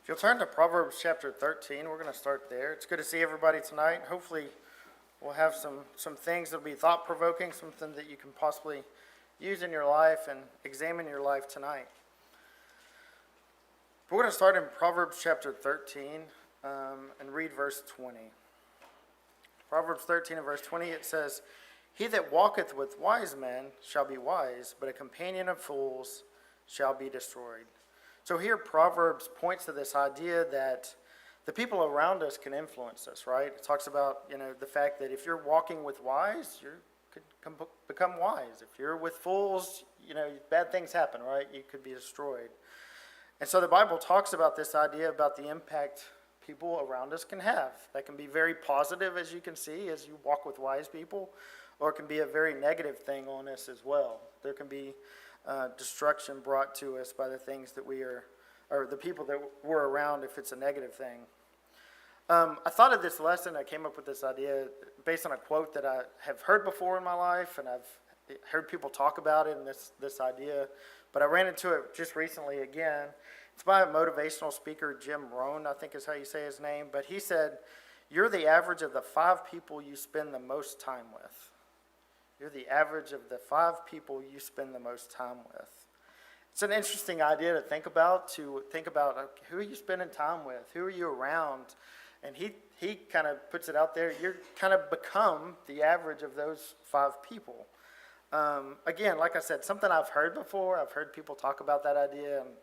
If you'll turn to Proverbs chapter 13, we're going to start there. It's good to see everybody tonight. Hopefully, we'll have some things that will be thought-provoking, something that you can possibly use in your life and examine your life tonight. We're going to start in Proverbs chapter 13 and read verse 20. Proverbs 13 and verse 20, it says, "He that walketh with wise men shall be wise, but a companion of fools shall be destroyed." So here Proverbs points to this idea that the people around us can influence us, right? It talks about, the fact that if you're walking with wise, you could become wise. If you're with fools, bad things happen, right? You could be destroyed. And so the Bible talks about this idea about the impact people around us can have. That can be very positive, as you can see, as you walk with wise people, or it can be a very negative thing on us as well. There can be destruction brought to us by the things that or the people that we're around if it's a negative thing. I thought of this lesson, I came up with this idea based on a quote that I have heard before in my life, and I've heard people talk about it and this idea, but I ran into it just recently again. It's by a motivational speaker, Jim Rohn, I think is how you say his name, but he said, "You're the average of the 5 people you spend the most time with." You're the average of the 5 people you spend the most time with. It's an interesting idea to think about who are you spending time with? Who are you around? And he kind of puts it out there. You're kind of become the average of those 5 people. Again, like I said, something I've heard before. I've heard people talk about that idea and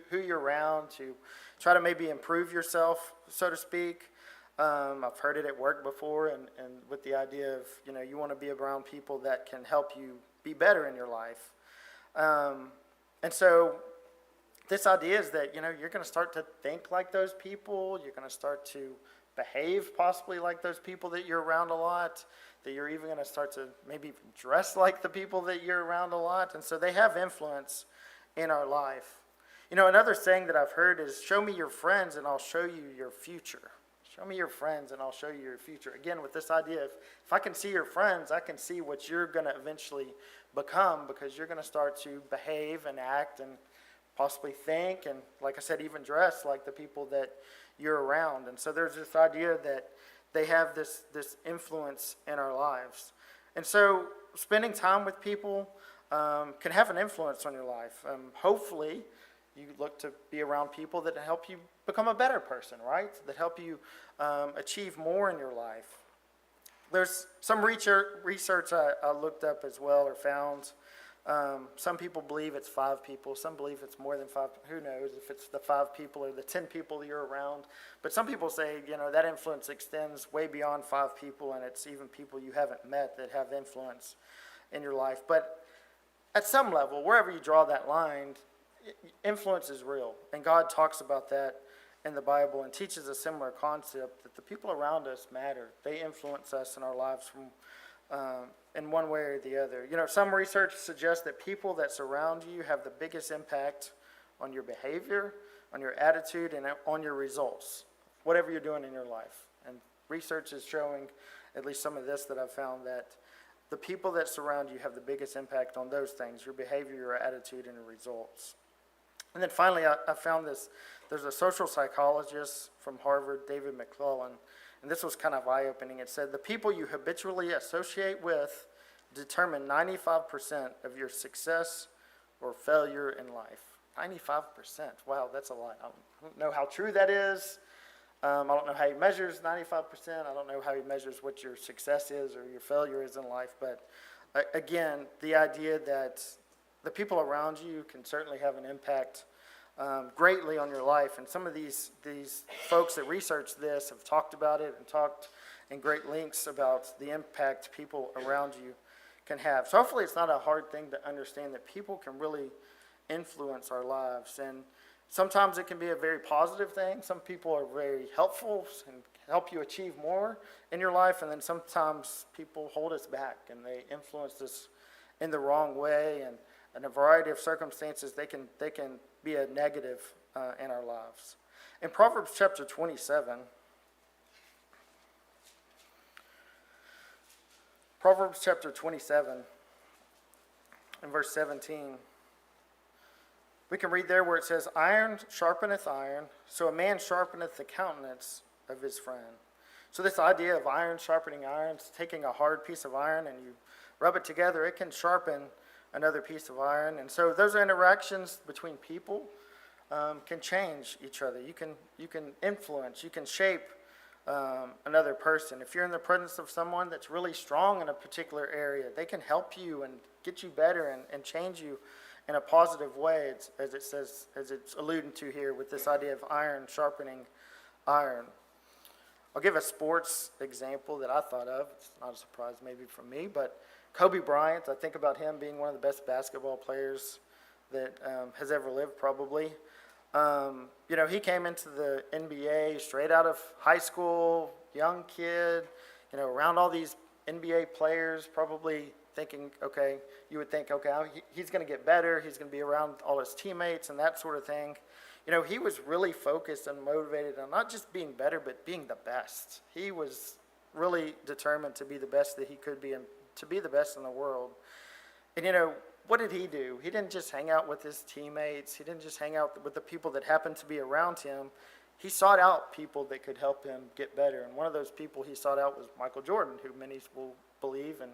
who you're around to try to maybe improve yourself, so to speak. I've heard it at work before, and with the idea of, you want to be around people that can help you be better in your life. And so this idea is that, you're going to start to think like those people. You're going to start to behave possibly like those people that you're around a lot, that you're even going to start to maybe dress like the people that you're around a lot. And so they have influence in our life. Another saying that I've heard is, "Show me your friends and I'll show you your future." Show me your friends and I'll show you your future. Again, with this idea of if I can see your friends, I can see what you're going to eventually become, because you're going to start to behave and act and possibly think and, like I said, even dress like the people that you're around. And so there's this idea that they have this influence in our lives. And so spending time with people can have an influence on your life. Hopefully, you look to be around people that help you become a better person, right? That help you achieve more in your life. There's some research I looked up as well or found. Some people believe it's 5 people. Some believe it's more than 5. Who knows if it's the 5 people or the 10 people you're around. But some people say, that influence extends way beyond 5 people, and it's even people you haven't met that have influence in your life. But at some level, wherever you draw that line, influence is real, and God talks about that in the Bible and teaches a similar concept that the people around us matter. They influence us in our lives from in one way or the other. Some research suggests that people that surround you have the biggest impact on your behavior, on your attitude, and on your results, whatever you're doing in your life. And research is showing, at least some of this that I've found, that the people that surround you have the biggest impact on those things, your behavior, your attitude, and your results. And then finally, I found this. There's a social psychologist from Harvard, David McClellan, and this was kind of eye-opening. It said, "The people you habitually associate with determine 95% of your success or failure in life." 95%. Wow, that's a lot. I don't know how true that is. I don't know how he measures 95%. I don't know how he measures what your success is or your failure is in life. But again, the idea that the people around you can certainly have an impact greatly on your life. And some of these folks that research this have talked about it and talked in great lengths about the impact people around you can have. So hopefully it's not a hard thing to understand that people can really influence our lives. And sometimes it can be a very positive thing. Some people are very helpful and help you achieve more in your life. And then sometimes people hold us back and they influence us in the wrong way. And in a variety of circumstances, they can be a negative in our lives. In Proverbs chapter 27, in verse 17, We can read there where it says, iron sharpeneth iron, so a man sharpeneth the countenance of his friend. So this idea of iron sharpening iron, taking a hard piece of iron and you rub it together, it can sharpen another piece of iron. And so those interactions between people can change each other. You can influence, you can shape another person. If you're in the presence of someone that's really strong in a particular area, they can help you and get you better and change you in a positive way, as it says, as it's alluding to here with this idea of iron sharpening iron. I'll give a sports example that I thought of. It's not a surprise maybe for me, but Kobe Bryant, I think about him being one of the best basketball players that has ever lived, probably. He came into the NBA straight out of high school, young kid, around all these NBA players, probably thinking, you would think, he's going to get better, he's going to be around all his teammates and that sort of thing. He was really focused and motivated on not just being better, but being the best. He was really determined to be the best that he could be and to be the best in the world. And, what did he do? He didn't just hang out with his teammates. He didn't just hang out with the people that happened to be around him. He sought out people that could help him get better. And one of those people he sought out was Michael Jordan, who many will believe, and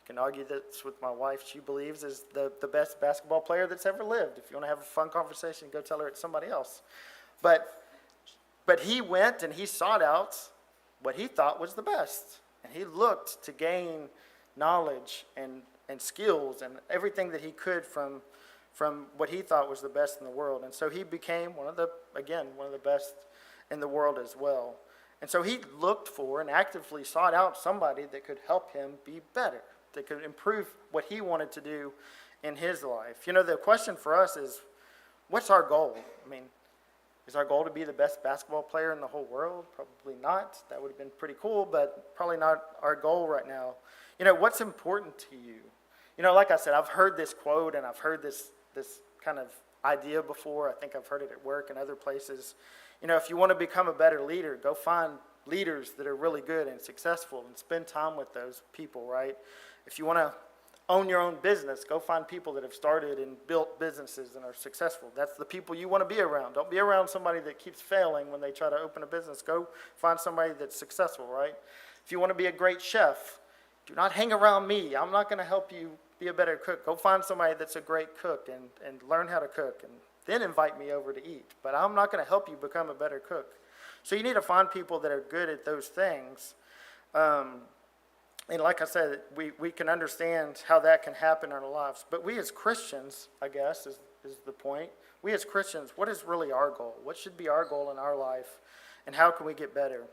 can argue this with my wife, she believes is the best basketball player that's ever lived. If you want to have a fun conversation, go tell her it's somebody else. But he went and he sought out what he thought was the best. And he looked to gain knowledge and skills and everything that he could from what he thought was the best in the world. And so he became one of the best in the world as well. And so he looked for and actively sought out somebody that could help him be better, that could improve what he wanted to do in his life. The question for us is, what's our goal? Is our goal to be the best basketball player in the whole world? Probably not. That would have been pretty cool, but probably not our goal right now. What's important to you? Like I said, I've heard this quote and I've heard this kind of idea before. I think I've heard it at work and other places. If you want to become a better leader, go find leaders that are really good and successful and spend time with those people, right? If you want to own your own business, go find people that have started and built businesses and are successful. That's the people you want to be around. Don't be around somebody that keeps failing when they try to open a business. Go find somebody that's successful, right? If you want to be a great chef, do not hang around me. I'm not going to help you be a better cook. Go find somebody that's a great cook and learn how to cook and then invite me over to eat. But I'm not going to help you become a better cook. So you need to find people that are good at those things. And like I said, we can understand how that can happen in our lives. But we as Christians, I guess, is the point. We as Christians, what is really our goal? What should be our goal in our life? And how can we get better?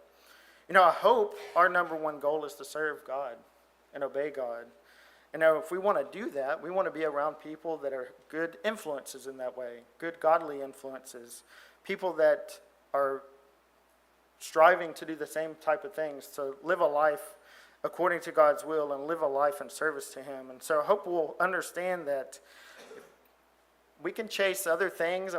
I hope our number one goal is to serve God and obey God. And now if we want to do that, we want to be around people that are good influences in that way, good godly influences, people that are striving to do the same type of things, to live a life according to God's will and live a life in service to Him. And so I hope we'll understand that we can chase other things.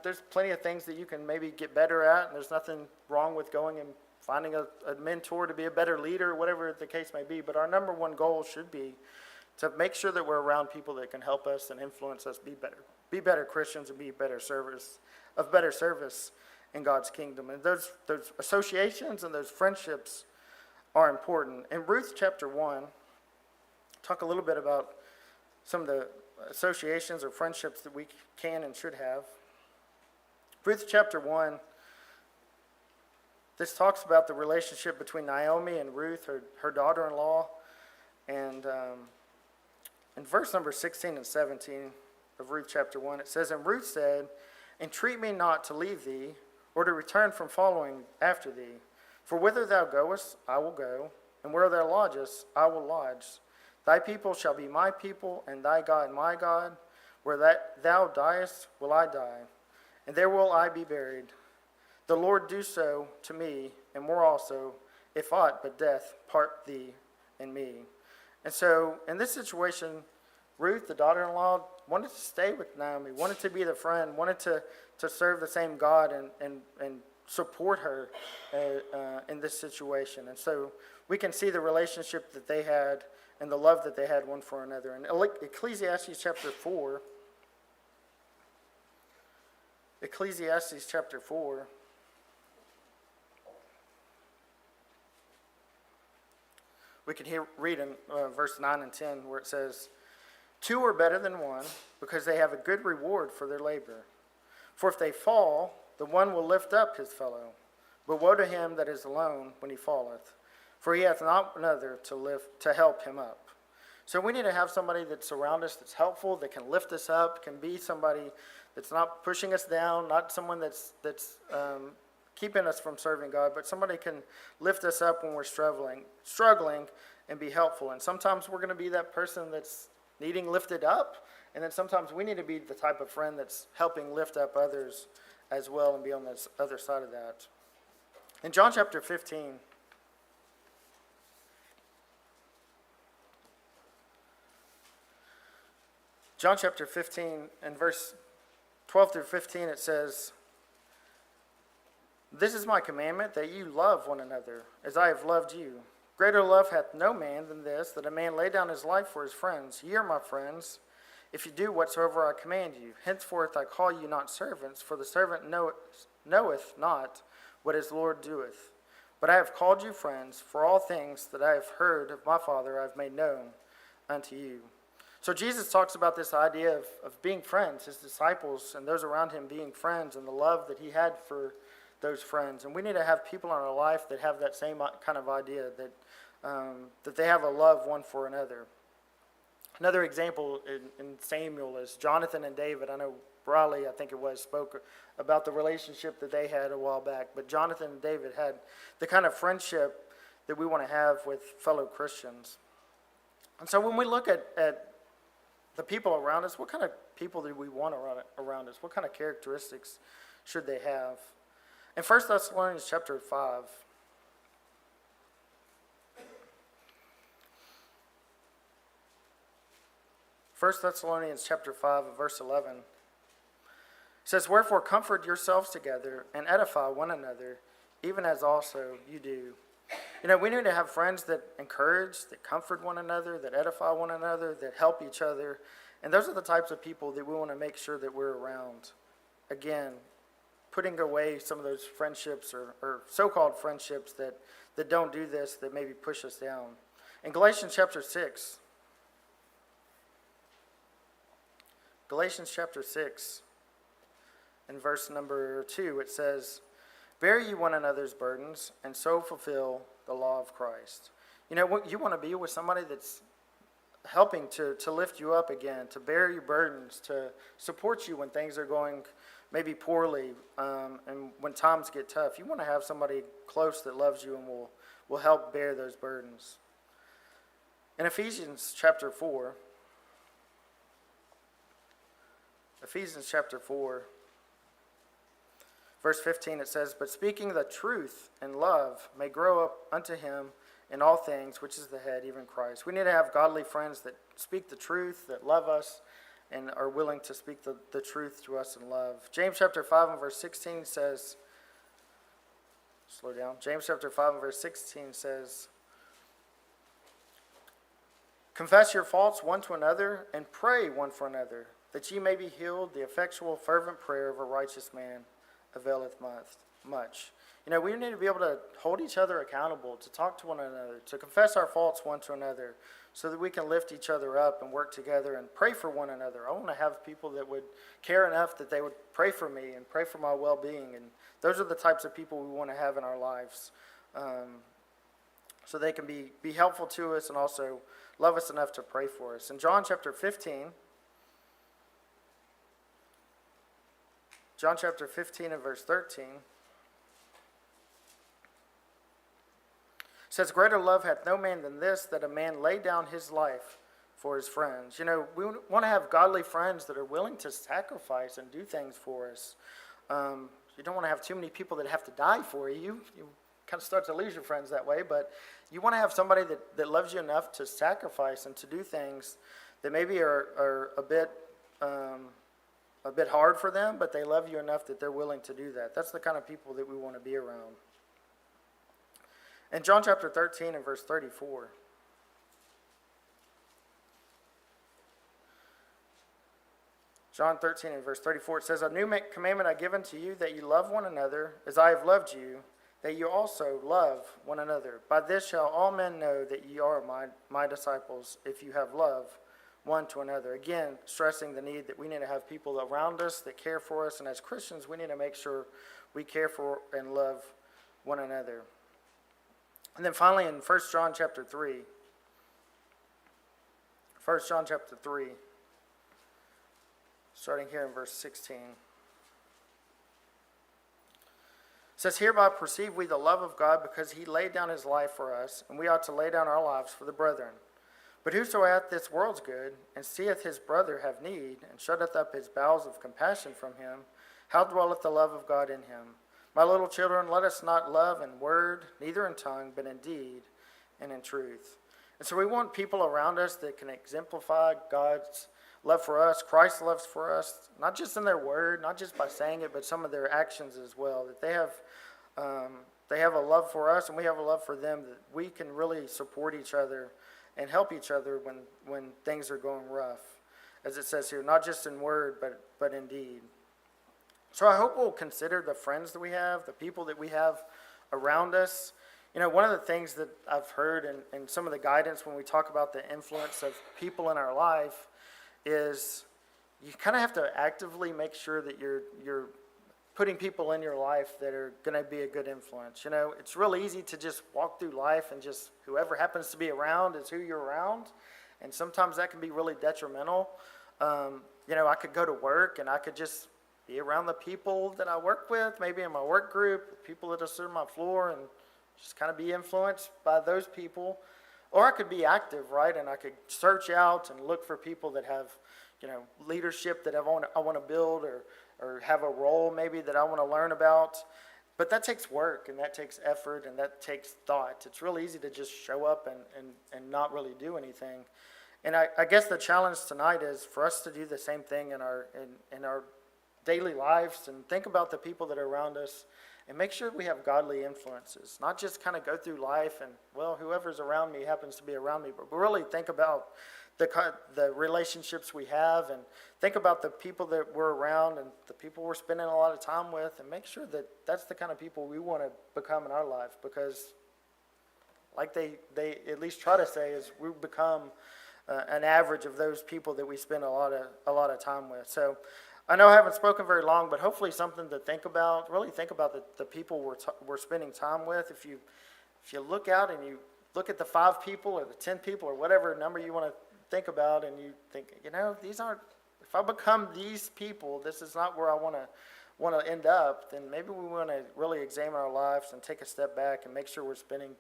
There's plenty of things that you can maybe get better at, and there's nothing wrong with going and finding a mentor to be a better leader, whatever the case may be. But our number one goal should be to make sure that we're around people that can help us and influence us be better Christians and be better service in God's kingdom. And those associations and those friendships are important. In Ruth chapter 1, talk a little bit about some of the associations or friendships that we can and should have. Ruth chapter 1, this talks about the relationship between Naomi and Ruth, her daughter-in-law. And in verse number 16 and 17 of Ruth chapter 1, it says, And Ruth said, Entreat me not to leave thee, or to return from following after thee. For whither thou goest, I will go, and where thou lodgest, I will lodge. Thy people shall be my people, and thy God my God. Where thou diest, will I die, and there will I be buried. The Lord do so to me, and more also, if aught but death part thee and me. And so, in this situation, Ruth, the daughter-in-law, wanted to stay with Naomi, wanted to be the friend, wanted to serve the same God and support her in this situation. And so we can see the relationship that they had and the love that they had one for another. In Ecclesiastes chapter 4, Ecclesiastes chapter 4. We can read in verse 9 and 10 where it says, "Two are better than one, because they have a good reward for their labor. For if they fall, the one will lift up his fellow. But woe to him that is alone when he falleth, for he hath not another to help him up." So we need to have somebody that's around us that's helpful, that can lift us up, can be somebody that's not pushing us down, not someone that's keeping us from serving God, but somebody can lift us up when we're struggling and be helpful. And sometimes we're going to be that person that's needing lifted up, and then sometimes we need to be the type of friend that's helping lift up others as well and be on this other side of that. In John chapter 15, and verse 12 through 15, it says, "This is my commandment, that you love one another, as I have loved you. Greater love hath no man than this, that a man lay down his life for his friends. Ye are my friends, if you do whatsoever I command you. Henceforth I call you not servants, for the servant knoweth not what his Lord doeth. But I have called you friends, for all things that I have heard of my Father I have made known unto you." So Jesus talks about this idea of being friends, his disciples and those around him being friends, and the love that he had for those friends. And we need to have people in our life that have that same kind of idea, that they have a love one for another. Another example in Samuel is Jonathan and David. I know Briley, I think it was, spoke about the relationship that they had a while back. But Jonathan and David had the kind of friendship that we want to have with fellow Christians. And so when we look at the people around us, what kind of people do we want around us? What kind of characteristics should they have? In 1 Thessalonians chapter 5, verse 11, it says, "Wherefore comfort yourselves together and edify one another, even as also you do." We need to have friends that encourage, that comfort one another, that edify one another, that help each other. And those are the types of people that we want to make sure that we're around. Again, putting away some of those friendships or so-called friendships that don't do this, that maybe push us down. In Galatians chapter 6, in verse number 2, it says, "Bear ye one another's burdens, and so fulfill the law of Christ." You want to be with somebody that's helping to lift you up again, to bear your burdens, to support you when things are going maybe poorly, and when times get tough. You want to have somebody close that loves you and will help bear those burdens. In Ephesians chapter 4, verse 15, it says, "But speaking the truth in love may grow up unto him in all things, which is the head, even Christ." We need to have godly friends that speak the truth, that love us, and are willing to speak the truth to us in love. James chapter 5 and verse 16 says, slow down. James chapter 5 and verse 16 says, "Confess your faults one to another, and pray one for another, that ye may be healed. The effectual fervent prayer of a righteous man availeth much." We need to be able to hold each other accountable, to talk to one another, to confess our faults one to another, so that we can lift each other up and work together and pray for one another. I want to have people that would care enough that they would pray for me and pray for my well-being. And those are the types of people we want to have in our lives, so they can be helpful to us and also love us enough to pray for us. In John chapter 15 and verse 13, says, "Greater love hath no man than this, that a man lay down his life for his friends." We want to have godly friends that are willing to sacrifice and do things for us. You don't want to have too many people that have to die for you. You kind of start to lose your friends that way, but you want to have somebody that loves you enough to sacrifice and to do things that maybe are a bit hard for them, but they love you enough that they're willing to do that. That's the kind of people that we want to be around. In John chapter 13 and verse 34, John 13 and verse 34, it says, A new commandment I give unto you, that you love one another, as I have loved you, that you also love one another. By this shall all men know that ye are my disciples, if you have love one to another. Again, stressing the need that we need to have people around us that care for us, and as Christians, we need to make sure we care for and love one another. And then finally in 1 John chapter 3, 1 John chapter 3, starting here in verse 16. It says, Hereby perceive we the love of God, because he laid down his life for us, and we ought to lay down our lives for the brethren. But whoso hath this world's good, and seeth his brother have need, and shutteth up his bowels of compassion from him, how dwelleth the love of God in him? My little children, let us not love in word, neither in tongue, but in deed and in truth. And so we want people around us that can exemplify God's love for us, Christ's love for us, not just in their word, not just by saying it, but some of their actions as well. That they have a love for us, and we have a love for them. That we can really support each other and help each other when things are going rough, as it says here, not just in word, but in deed. So I hope we'll consider the friends that we have, the people that we have around us. You know, one of the things that I've heard and some of the guidance when we talk about the influence of people in our life is you kind of have to actively make sure that you're putting people in your life that are going to be a good influence. You know, it's real easy to just walk through life and just whoever happens to be around is who you're around, and sometimes that can be really detrimental. You know, I could go to work and I could just be around the people that I work with, maybe in my work group, people that are on my floor, and just kind of be influenced by those people. Or I could be active, right? And I could search out and look for people that have, you know, leadership that I want to build, or have a role maybe that I want to learn about. But that takes work, and that takes effort, and that takes thought. It's real easy to just show up and not really do anything. And I guess the challenge tonight is for us to do the same thing in our daily lives, and think about the people that are around us, and make sure we have godly influences, not just kind of go through life and, well, whoever's around me happens to be around me, but really think about the relationships we have, and think about the people that we're around and the people we're spending a lot of time with, and make sure that that's the kind of people we want to become in our life, because like they at least try to say is we become an average of those people that we spend a lot of time with. So I know I haven't spoken very long, but hopefully something to think about. Really think about the people we're spending time with. If you look out and you look at the 5 people or the 10 people or whatever number you want to think about, and you think, you know, these aren't. If I become these people, this is not where I want to end up. Then maybe we want to really examine our lives and take a step back and make sure we're spending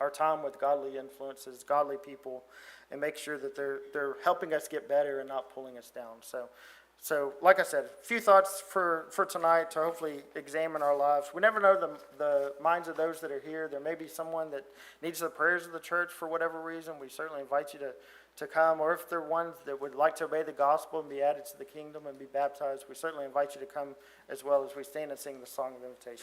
our time with godly influences, godly people, and make sure that they're helping us get better and not pulling us down. So, like I said, a few thoughts for tonight to hopefully examine our lives. We never know the minds of those that are here. There may be someone that needs the prayers of the church for whatever reason. We certainly invite you to come. Or if there are ones that would like to obey the gospel and be added to the kingdom and be baptized, we certainly invite you to come as well as we stand and sing the song of invitation.